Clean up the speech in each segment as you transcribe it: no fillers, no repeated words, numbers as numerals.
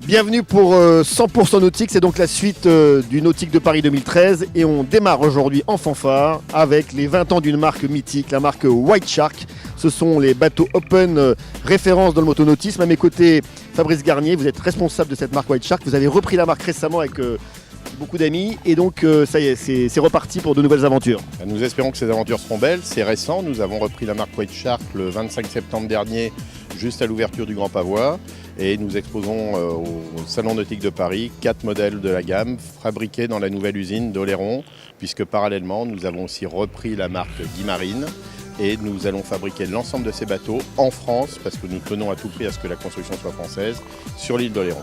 Bienvenue pour 100% Nautique, c'est donc la suite du Nautique de Paris 2013 et on démarre aujourd'hui en fanfare avec les 20 ans d'une marque mythique, la marque White Shark. Ce sont les bateaux open référence dans le motonautisme. À mes côtés, Fabrice Garnier, vous êtes responsable de cette marque White Shark. Vous avez repris la marque récemment avec beaucoup d'amis et donc ça y est, c'est reparti pour de nouvelles aventures. Nous espérons que ces aventures seront belles. C'est récent, nous avons repris la marque White Shark le 25 septembre dernier, juste à l'ouverture du Grand Pavois. Et nous exposons au Salon Nautique de Paris 4 modèles de la gamme fabriqués dans la nouvelle usine d'Oléron, puisque parallèlement nous avons aussi repris la marque Guy Marine et nous allons fabriquer l'ensemble de ces bateaux en France, parce que nous tenons à tout prix à ce que la construction soit française, sur l'île d'Oléron.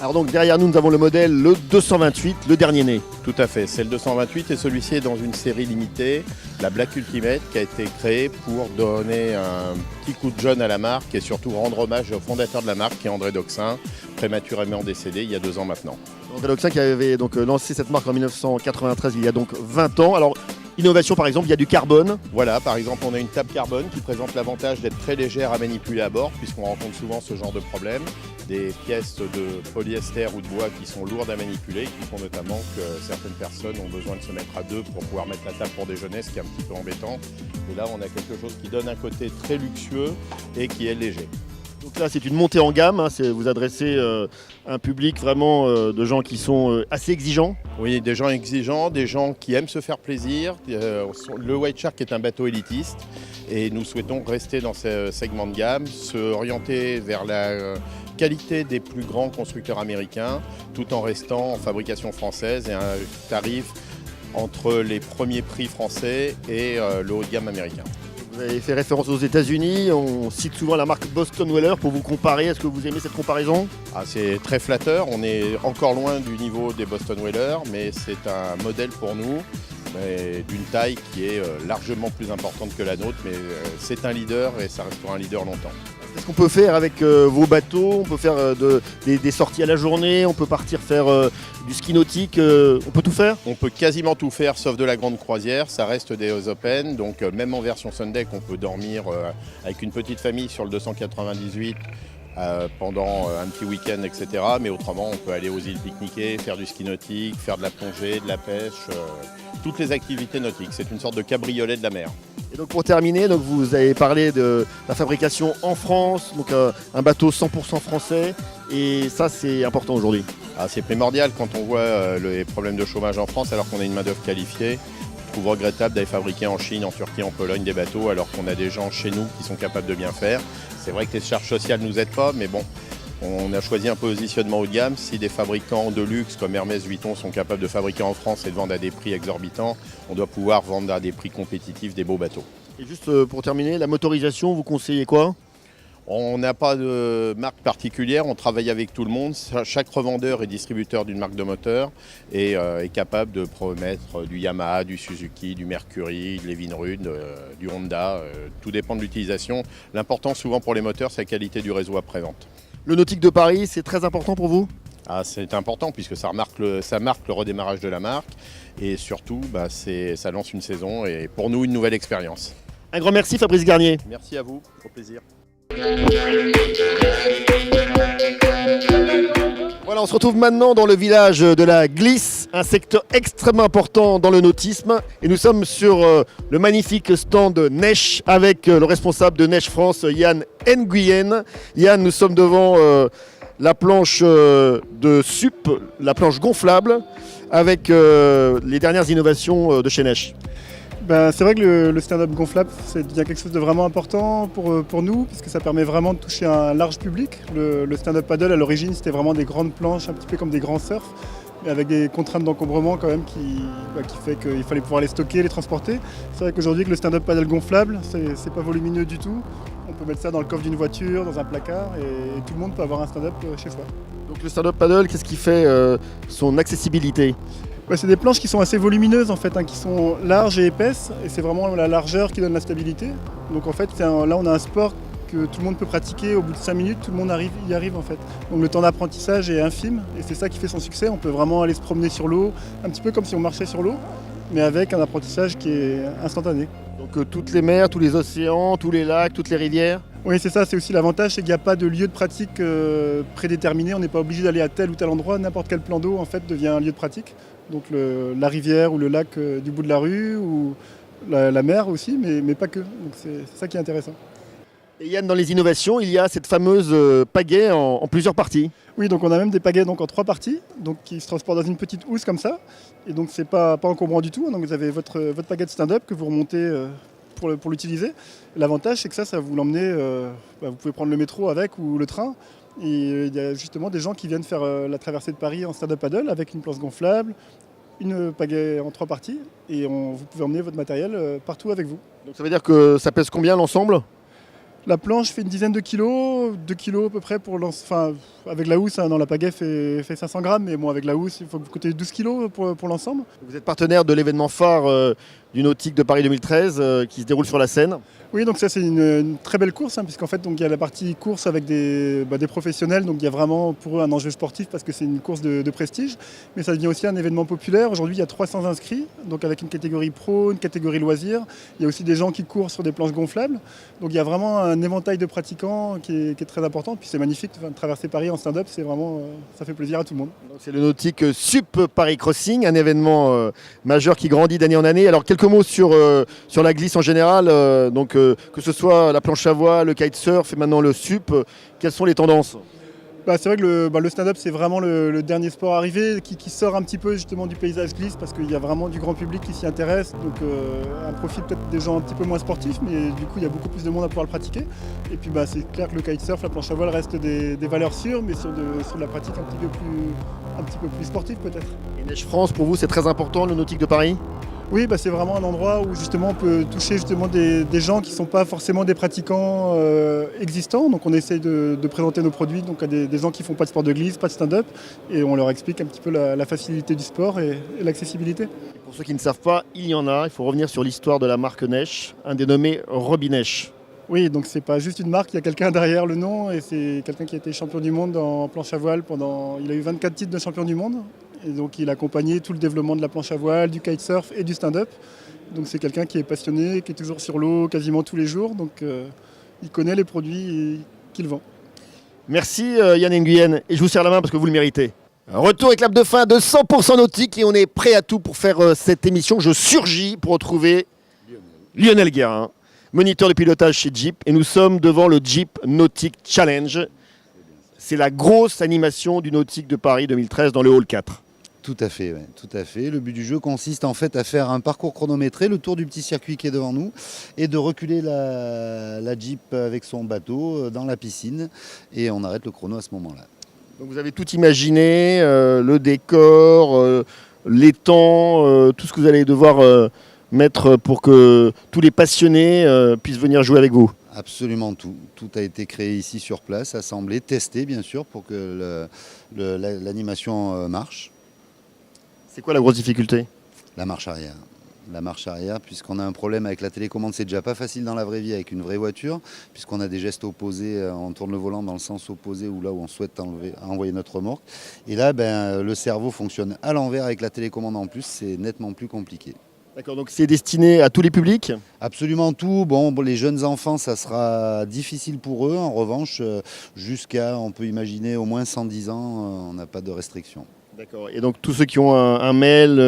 Alors donc derrière nous, nous avons le modèle, le 228, le dernier né. Tout à fait, c'est le 228 et celui-ci est dans une série limitée, la Black Ultimate, qui a été créée pour donner un petit coup de jeune à la marque et surtout rendre hommage au fondateur de la marque, qui est André Doxin, prématurément décédé il y a 2 ans maintenant. André Doxin qui avait donc lancé cette marque en 1993, il y a donc 20 ans. Alors, innovation par exemple, il y a du carbone. Voilà, par exemple, on a une table carbone qui présente l'avantage d'être très légère à manipuler à bord, puisqu'on rencontre souvent ce genre de problème. Des pièces de polyester ou de bois qui sont lourdes à manipuler, qui font notamment que certaines personnes ont besoin de se mettre à deux pour pouvoir mettre la table pour déjeuner, ce qui est un petit peu embêtant. Et là, on a quelque chose qui donne un côté très luxueux et qui est léger. Donc là, c'est une montée en gamme, vous adressez à un public vraiment de gens qui sont assez exigeants. Oui, des gens exigeants, des gens qui aiment se faire plaisir. Le White Shark est un bateau élitiste et nous souhaitons rester dans ce segment de gamme, se orienter vers la qualité des plus grands constructeurs américains, tout en restant en fabrication française et un tarif entre les premiers prix français et le haut de gamme américain. Vous avez fait référence aux États-Unis, on cite souvent la marque Boston Whaler pour vous comparer. Est-ce que vous aimez cette comparaison ? C'est très flatteur, on est encore loin du niveau des Boston Whaler, mais c'est un modèle pour nous d'une taille qui est largement plus importante que la nôtre, mais c'est un leader et ça restera un leader longtemps. Qu'est-ce qu'on peut faire avec vos bateaux ? On peut faire des sorties à la journée, on peut partir faire du ski nautique, on peut tout faire ? On peut quasiment tout faire sauf de la grande croisière, ça reste des open, donc même en version Sundeck on peut dormir avec une petite famille sur le 298 pendant un petit week-end, etc. Mais autrement on peut aller aux îles pique-niquer, faire du ski nautique, faire de la plongée, de la pêche, toutes les activités nautiques. C'est une sorte de cabriolet de la mer. Et donc pour terminer, donc vous avez parlé de la fabrication en France, donc un bateau 100% français, et ça c'est important aujourd'hui. C'est primordial quand on voit les problèmes de chômage en France alors qu'on a une main-d'œuvre qualifiée. Je trouve regrettable d'aller fabriquer en Chine, en Turquie, en Pologne des bateaux alors qu'on a des gens chez nous qui sont capables de bien faire. C'est vrai que les charges sociales ne nous aident pas, mais bon, on a choisi un positionnement haut de gamme. Si des fabricants de luxe comme Hermès, Vuitton sont capables de fabriquer en France et de vendre à des prix exorbitants, on doit pouvoir vendre à des prix compétitifs des beaux bateaux. Et juste pour terminer, la motorisation, vous conseillez quoi ? On n'a pas de marque particulière, on travaille avec tout le monde. Chaque revendeur et distributeur d'une marque de moteur est capable de promettre du Yamaha, du Suzuki, du Mercury, de l'Evinrude, du Honda. Tout dépend de l'utilisation. L'important souvent pour les moteurs, c'est la qualité du réseau après-vente. Le Nautique de Paris, c'est très important pour vous ? C'est important puisque ça marque le redémarrage de la marque et surtout ça lance une saison et pour nous une nouvelle expérience. Un grand merci Fabrice Garnier. Merci à vous, au plaisir. Voilà, on se retrouve maintenant dans le village de la Glisse, un secteur extrêmement important dans le nautisme. Et nous sommes sur le magnifique stand Neige avec le responsable de Neige France, Yann Nguyen. Yann, nous sommes devant la planche de SUP, la planche gonflable, avec les dernières innovations de chez Neige. C'est vrai que le stand-up gonflable, c'est devient quelque chose de vraiment important pour nous, parce que ça permet vraiment de toucher un large public. Le stand-up paddle, à l'origine, c'était vraiment des grandes planches, un petit peu comme des grands surfs, mais avec des contraintes d'encombrement quand même qui fait qu'il fallait pouvoir les stocker, les transporter. C'est vrai qu'aujourd'hui, que le stand-up paddle gonflable, c'est pas volumineux du tout. On peut mettre ça dans le coffre d'une voiture, dans un placard, et tout le monde peut avoir un stand-up chez soi. Donc le stand-up paddle, qu'est-ce qui fait son accessibilité ? Ouais, c'est des planches qui sont assez volumineuses en fait, qui sont larges et épaisses, et c'est vraiment la largeur qui donne la stabilité. Donc en fait, là on a un sport que tout le monde peut pratiquer au bout de 5 minutes, tout le monde y arrive en fait. Donc le temps d'apprentissage est infime, et c'est ça qui fait son succès. On peut vraiment aller se promener sur l'eau, un petit peu comme si on marchait sur l'eau, mais avec un apprentissage qui est instantané. Donc toutes les mers, tous les océans, tous les lacs, toutes les rivières. Oui, c'est ça, c'est aussi l'avantage, c'est qu'il n'y a pas de lieu de pratique prédéterminé. On n'est pas obligé d'aller à tel ou tel endroit. N'importe quel plan d'eau en fait devient un lieu de pratique. Donc la rivière ou le lac du bout de la rue, ou la mer aussi, mais pas que. Donc c'est ça qui est intéressant. Et Yann, dans les innovations, il y a cette fameuse pagaie en plusieurs parties. Oui, donc on a même des pagaies donc, en 3 parties, donc, qui se transportent dans une petite housse comme ça. Et donc c'est pas encombrant du tout. Donc vous avez votre pagaie de stand-up que vous remontez pour l'utiliser. L'avantage, c'est que ça vous l'emmenez, vous pouvez prendre le métro avec ou le train. Et il y a justement des gens qui viennent faire la traversée de Paris en stand-up paddle avec une planche gonflable, une pagaie en 3 parties, et vous pouvez emmener votre matériel partout avec vous. Donc ça veut dire que ça pèse combien l'ensemble ? La planche fait une dizaine de kilos, 2 kilos à peu près pour avec la housse, la pagaie fait 500 grammes, mais bon, avec la housse, il faut coûter 12 kilos pour l'ensemble. Vous êtes partenaire de l'événement phare du Nautique de Paris 2013 qui se déroule sur la Seine. Oui, donc ça c'est une très belle course, puisqu'en fait donc, il y a la partie course avec des professionnels, donc il y a vraiment pour eux un enjeu sportif parce que c'est une course de prestige, mais ça devient aussi un événement populaire. Aujourd'hui il y a 300 inscrits, donc avec une catégorie pro, une catégorie loisirs. Il y a aussi des gens qui courent sur des planches gonflables, donc il y a vraiment un éventail de pratiquants qui est très important. Puis c'est magnifique de traverser Paris en stand-up, c'est vraiment, ça fait plaisir à tout le monde. Donc c'est le Nautique Sup Paris Crossing, un événement majeur qui grandit d'année en année. Alors quelques mots sur la glisse en général, que ce soit la planche à voile, le kitesurf et maintenant le sup, quelles sont les tendances ? C'est vrai que le stand-up c'est vraiment le dernier sport arrivé qui sort un petit peu justement du paysage glisse, parce qu'il y a vraiment du grand public qui s'y intéresse, donc un profil peut-être des gens un petit peu moins sportifs, mais du coup il y a beaucoup plus de monde à pouvoir le pratiquer. Et puis c'est clair que le kitesurf, la planche à voile restent des valeurs sûres, mais sur de la pratique un petit peu plus sportive peut-être. Et Neige France, pour vous c'est très important, le Nautique de Paris ? Oui, c'est vraiment un endroit où justement on peut toucher justement des gens qui ne sont pas forcément des pratiquants existants. Donc on essaye de présenter nos produits donc, à des gens qui ne font pas de sport de glisse, pas de stand-up, et on leur explique un petit peu la facilité du sport et l'accessibilité. Et pour ceux qui ne savent pas, il y en a. Il faut revenir sur l'histoire de la marque Neige, un dénommé Robineige. Oui, donc c'est pas juste une marque, il y a quelqu'un derrière le nom, et c'est quelqu'un qui a été champion du monde en planche à voile il a eu 24 titres de champion du monde. Et donc il a accompagné tout le développement de la planche à voile, du kitesurf et du stand-up. Donc c'est quelqu'un qui est passionné, qui est toujours sur l'eau quasiment tous les jours. Donc il connaît les produits qu'il vend. Merci Yann Nguyen, et je vous serre la main parce que vous le méritez. Retour et clap de fin de 100% nautique, et on est prêt à tout pour faire cette émission. Je surgis pour retrouver Lionel Guérin, moniteur de pilotage chez Jeep, et nous sommes devant le Jeep Nautique Challenge. C'est la grosse animation du Nautique de Paris 2013 dans le Hall 4. Tout à fait, ouais, tout à fait. Le but du jeu consiste en fait à faire un parcours chronométré, le tour du petit circuit qui est devant nous, et de reculer la Jeep avec son bateau dans la piscine, et on arrête le chrono à ce moment-là. Donc vous avez tout imaginé, le décor, l'étang, tout ce que vous allez devoir mettre pour que tous les passionnés puissent venir jouer avec vous. Absolument tout. Tout a été créé ici sur place, assemblé, testé bien sûr pour que l'animation marche. C'est quoi la grosse difficulté ? La marche arrière. La marche arrière, puisqu'on a un problème avec la télécommande, c'est déjà pas facile dans la vraie vie avec une vraie voiture, puisqu'on a des gestes opposés, on tourne le volant dans le sens opposé ou là où on souhaite envoyer notre remorque. Et là, le cerveau fonctionne à l'envers avec la télécommande en plus, c'est nettement plus compliqué. D'accord, donc c'est destiné à tous les publics ? Absolument tout. Bon, les jeunes enfants, ça sera difficile pour eux. En revanche, jusqu'à, on peut imaginer, au moins 110 ans, on n'a pas de restriction. D'accord. Et donc tous ceux qui ont un mail,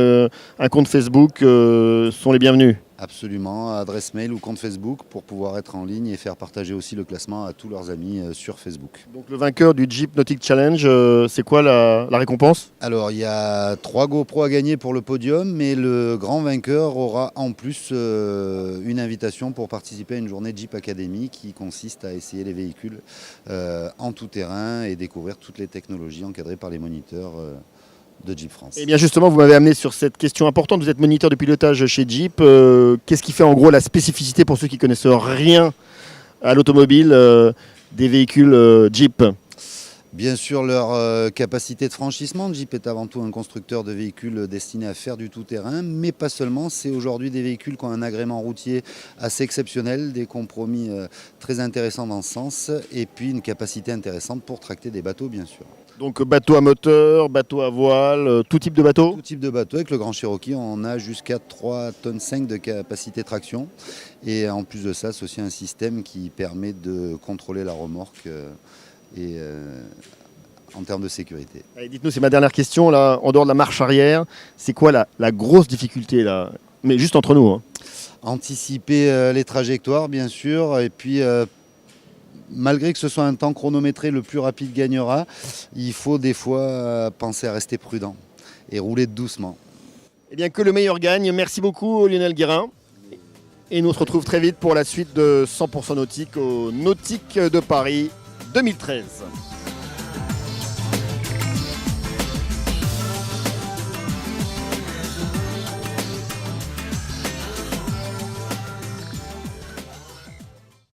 un compte Facebook sont les bienvenus ? Absolument, adresse mail ou compte Facebook pour pouvoir être en ligne et faire partager aussi le classement à tous leurs amis sur Facebook. Donc le vainqueur du Jeep Nautique Challenge, c'est quoi la récompense ? Alors il y a 3 GoPro à gagner pour le podium, mais le grand vainqueur aura en plus une invitation pour participer à une journée Jeep Academy qui consiste à essayer les véhicules en tout terrain et découvrir toutes les technologies encadrées par les moniteurs de Jeep France. Et bien justement, vous m'avez amené sur cette question importante. Vous êtes moniteur de pilotage chez Jeep. Qu'est-ce qui fait en gros la spécificité pour ceux qui connaissent rien à l'automobile des véhicules Jeep ? Bien sûr, leur capacité de franchissement. Jeep est avant tout un constructeur de véhicules destinés à faire du tout-terrain, mais pas seulement. C'est aujourd'hui des véhicules qui ont un agrément routier assez exceptionnel, des compromis très intéressants dans ce sens, et puis une capacité intéressante pour tracter des bateaux, bien sûr. Donc bateau à moteur, bateau à voile, tout type de bateau? Tout type de bateau. Avec le Grand Cherokee, on a jusqu'à 3,5 tonnes de capacité de traction. Et en plus de ça, c'est aussi un système qui permet de contrôler la remorque en termes de sécurité. Allez, dites-nous, c'est ma dernière question, là, en dehors de la marche arrière, c'est quoi la grosse difficulté là? Mais juste entre nous, hein. Anticiper les trajectoires, bien sûr, et puis malgré que ce soit un temps chronométré, le plus rapide gagnera, il faut des fois penser à rester prudent et rouler doucement. Eh bien, que le meilleur gagne. Merci beaucoup, Lionel Guérin. Et nous on se retrouve très vite pour la suite de 100% nautique au Nautique de Paris 2013.